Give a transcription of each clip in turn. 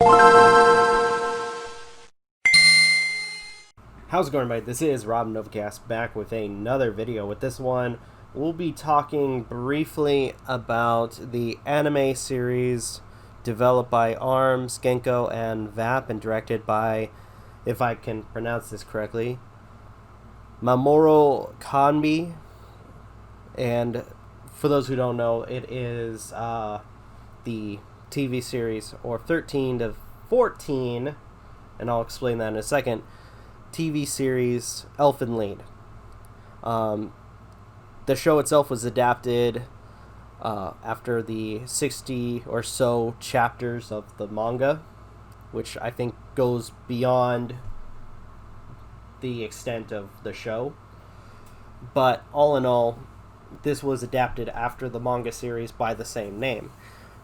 How's it going, everybody? This is Rob Novakast back with another video. With this one, we'll be talking briefly about the anime series developed by ARMS, Genko, and VAP, and directed by, if I can pronounce this correctly, Mamoru Kanbi. And for those who don't know, it is the TV series, or 13 to 14, and I'll explain that in a second, TV series Elfen Lied. The show itself was adapted after the 60 or so chapters of the manga, which I think goes beyond the extent of the show. But all in all, this was adapted after the manga series by the same name.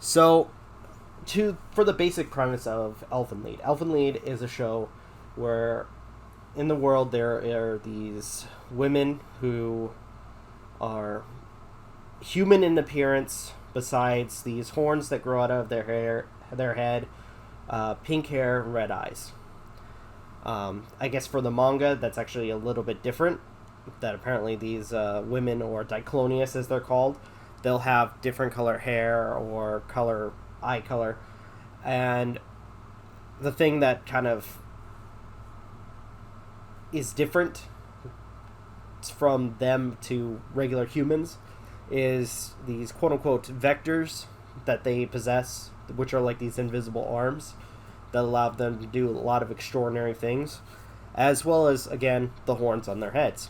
So, for the basic premise of Elfen Lied. Elfen Lied is a show where in the world there are these women who are human in appearance, besides these horns that grow out of their head, pink hair, red eyes. I guess for the manga, that's actually a little bit different. That apparently these women, or Diclonius as they're called, they'll have different color hair or eye color. And the thing that kind of is different from them to regular humans is these quote-unquote vectors that they possess, which are like these invisible arms that allow them to do a lot of extraordinary things, as well as, again, the horns on their heads.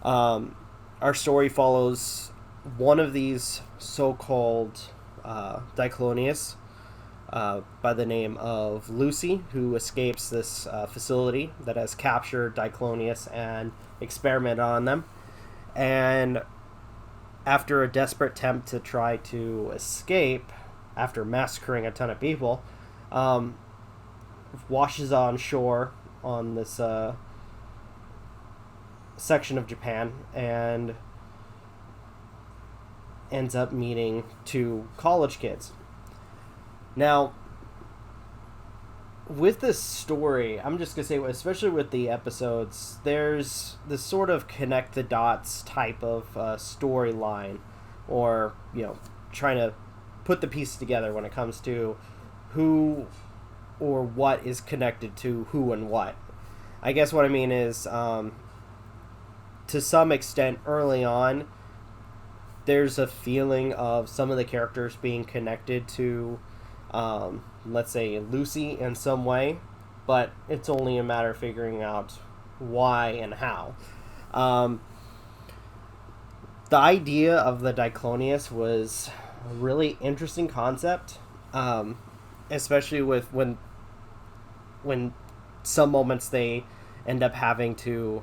Our story follows one of these so-called Diclonius by the name of Lucy, who escapes this facility that has captured Diclonius and experimented on them. And after a desperate attempt to try to escape, after massacring a ton of people, washes on shore on this section of Japan and ends up meeting two college kids. Now, with this story, I'm just going to say, especially with the episodes, there's this sort of connect the dots type of storyline, or, trying to put the pieces together when it comes to who or what is connected to who and what. I guess what I mean is, to some extent, early on, there's a feeling of some of the characters being connected to let's say Lucy in some way, but it's only a matter of figuring out why and how. The idea of the Diclonius was a really interesting concept, especially with when some moments they end up having to,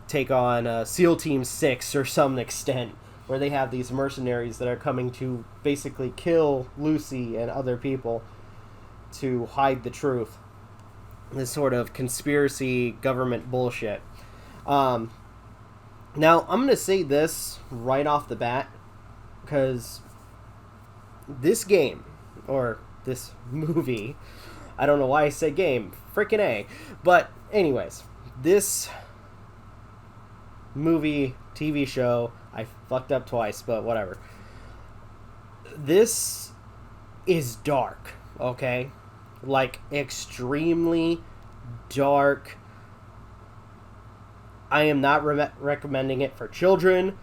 take on SEAL Team 6 or some extent, where they have these mercenaries that are coming to basically kill Lucy and other people to hide the truth. This sort of conspiracy government bullshit. Now, I'm going to say this right off the bat, because this game, or this movie, I don't know why I said game, frickin' A, but anyways, this movie, TV show, I fucked up twice, but whatever. This is dark, okay? Like, extremely dark. I am not recommending it for children,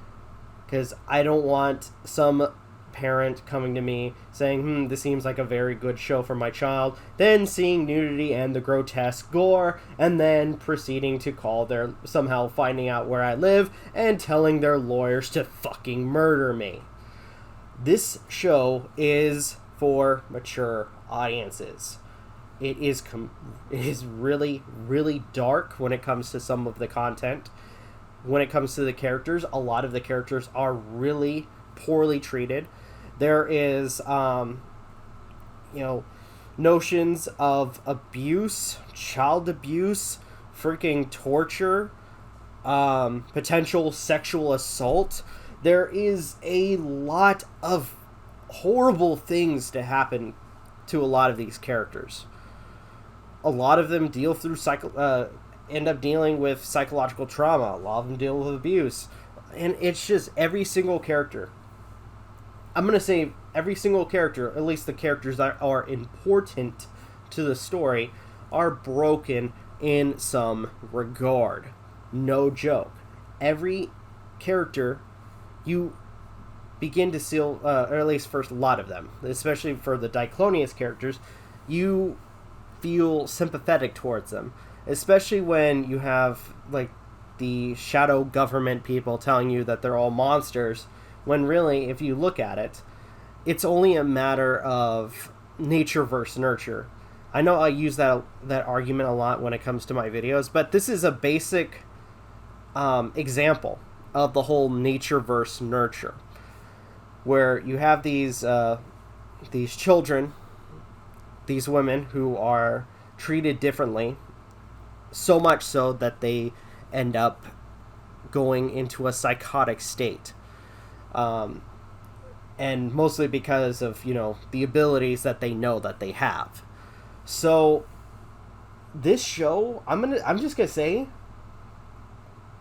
because I don't want some parent coming to me saying, this seems like a very good show for my child, then seeing nudity and the grotesque gore, and then proceeding to somehow finding out where I live and telling their lawyers to fucking murder me. This show is for mature audiences. It is really, really dark when it comes to some of the content. When it comes to the characters, a lot of the characters are really poorly treated. There is, notions of abuse, child abuse, freaking torture, potential sexual assault. There is a lot of horrible things to happen to a lot of these characters. A lot of them deal through end up dealing with psychological trauma. A lot of them deal with abuse. And it's just every single character. I'm going to say every single character, at least the characters that are important to the story, are broken in some regard. No joke. Every character, you begin to seal, or at least first a lot of them, especially for the Diclonius characters, you feel sympathetic towards them. Especially when you have, like, the shadow government people telling you that they're all monsters, when really, if you look at it, it's only a matter of nature versus nurture. I know I use that argument a lot when it comes to my videos, but this is a basic example of the whole nature versus nurture, where you have these children, these women who are treated differently, so much so that they end up going into a psychotic state. And mostly because of, the abilities that they know that they have. So this show, I'm just gonna say,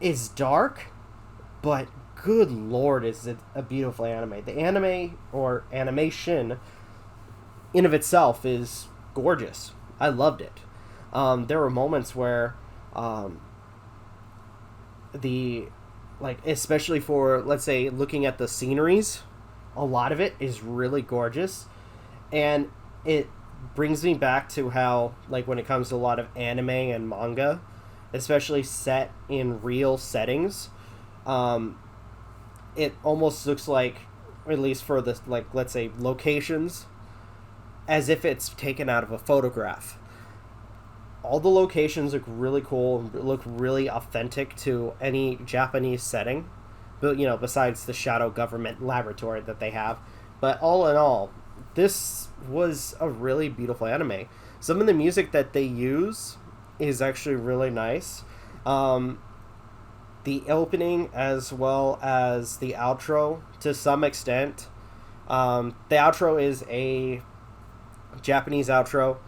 is dark, but good lord, is it a beautiful anime. The anime, or animation, in of itself is gorgeous. I loved it. There were moments where especially for, let's say, looking at the sceneries, a lot of it is really gorgeous, and it brings me back to how, like, when it comes to a lot of anime and manga, especially set in real settings, it almost looks like, at least for the, like, let's say, locations, as if it's taken out of a photograph. All the locations look really cool, look really authentic to any Japanese setting, but besides the shadow government laboratory that they have. But all in all, this was a really beautiful anime. Some of the music that they use is actually really nice. The opening as well as the outro, to some extent. The outro is a Japanese outro.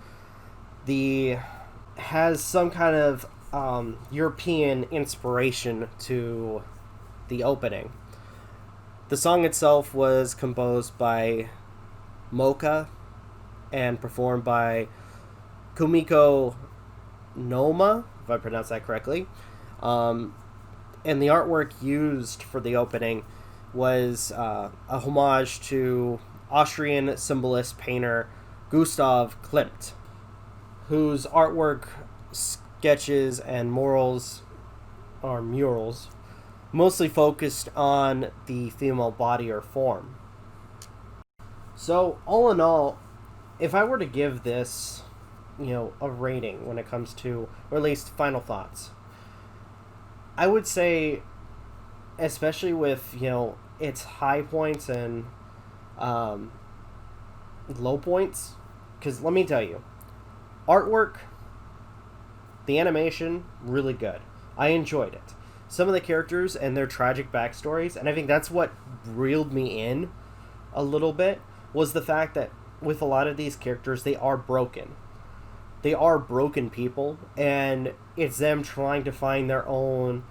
Has some kind of European inspiration to the opening. The song itself was composed by Mocha and performed by Kumiko Noma, if I pronounce that correctly. And the artwork used for the opening was a homage to Austrian symbolist painter Gustav Klimt, whose artwork, sketches, and murals mostly focused on the female body or form. So, all in all, if I were to give this, a rating when it comes to, or at least final thoughts, I would say, especially with, its high points and low points, because let me tell you, artwork, the animation, really good. I enjoyed it. Some of the characters and their tragic backstories, and I think that's what reeled me in a little bit, was the fact that with a lot of these characters, they are broken. They are broken people, and it's them trying to find their own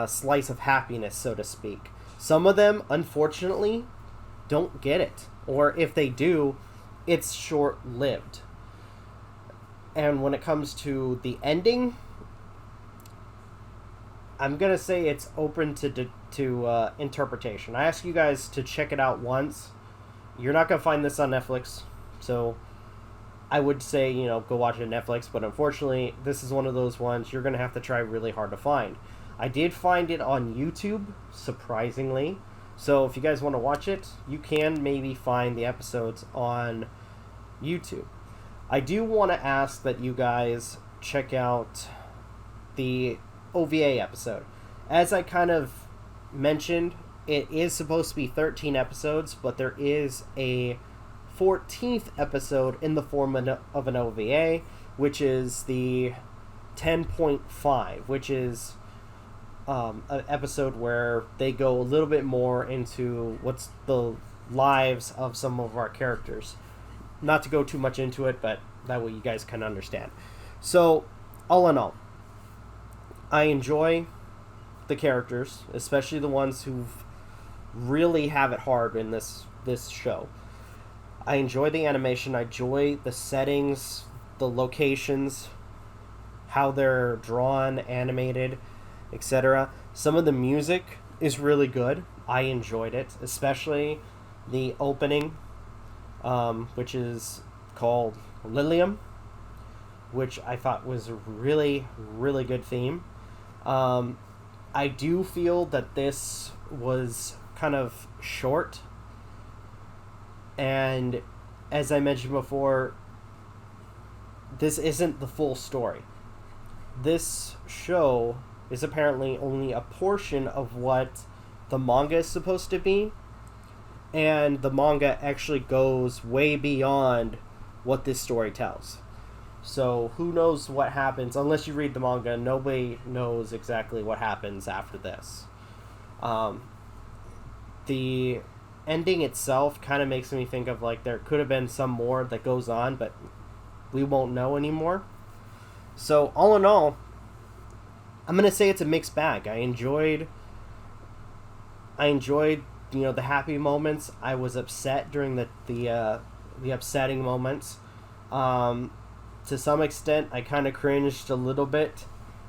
slice of happiness, so to speak. Some of them, unfortunately, don't get it. Or if they do, it's short-lived. And when it comes to the ending, I'm going to say it's open to interpretation. I ask you guys to check it out once. You're not going to find this on Netflix, so I would say, go watch it on Netflix, but unfortunately, this is one of those ones you're going to have to try really hard to find. I did find it on YouTube, surprisingly, so if you guys want to watch it, you can maybe find the episodes on YouTube. I do want to ask that you guys check out the OVA episode. As I kind of mentioned, it is supposed to be 13 episodes, but there is a 14th episode in the form of an OVA, which is the 10.5, which is an episode where they go a little bit more into what's the lives of some of our characters. not to go too much into it, but that way you guys can understand. So, all in all, I enjoy the characters, especially the ones who really have it hard in this show. I enjoy the animation. I enjoy the settings, the locations, how they're drawn, animated, etc. Some of the music is really good. I enjoyed it, especially the opening, which is called Lilium, which I thought was a really, really good theme. I do feel that this was kind of short, and as I mentioned before, this isn't the full story. This show is apparently only a portion of what the manga is supposed to be, and the manga actually goes way beyond what this story tells. So who knows what happens, unless you read the manga. Nobody knows exactly what happens after this. The ending itself kind of makes me think of like there could have been some more that goes on, but we won't know anymore. So all in all, I'm gonna say it's a mixed bag. I enjoyed the happy moments. I was upset during the upsetting moments. To some extent, I kind of cringed a little bit,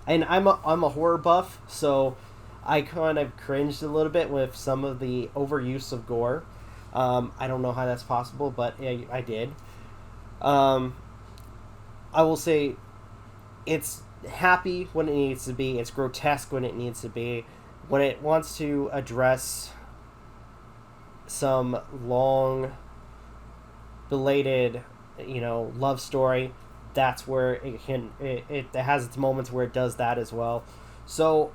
and I'm a horror buff, so I kind of cringed a little bit with some of the overuse of gore. I don't know how that's possible, but I did. I will say it's happy when it needs to be. It's grotesque when it needs to be. When it wants to address some long, belated, love story, that's where it has its moments where it does that as well. So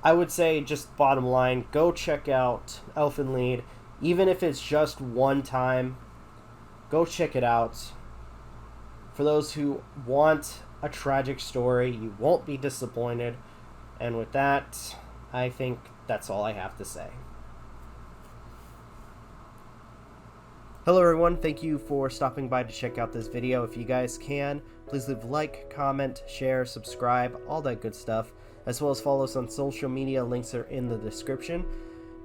I would say, just bottom line, go check out Elfen Lied. Even if it's just one time, go check it out. For those who want a tragic story, you won't be disappointed. And with that, I think that's all I have to say. Hello everyone, thank you for stopping by to check out this video. If you guys can, please leave a like, comment, share, subscribe, all that good stuff, as well as follow us on social media. Links are in the description.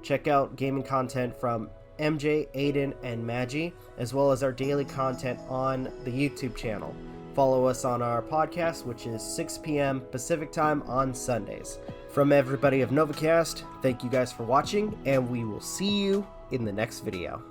Check out gaming content from MJ, Aden, and Magi, as well as our daily content on the YouTube channel. Follow us on our podcast, which is 6 p.m. Pacific time on Sundays. From everybody of Novakast, thank you guys for watching, and we will see you in the next video.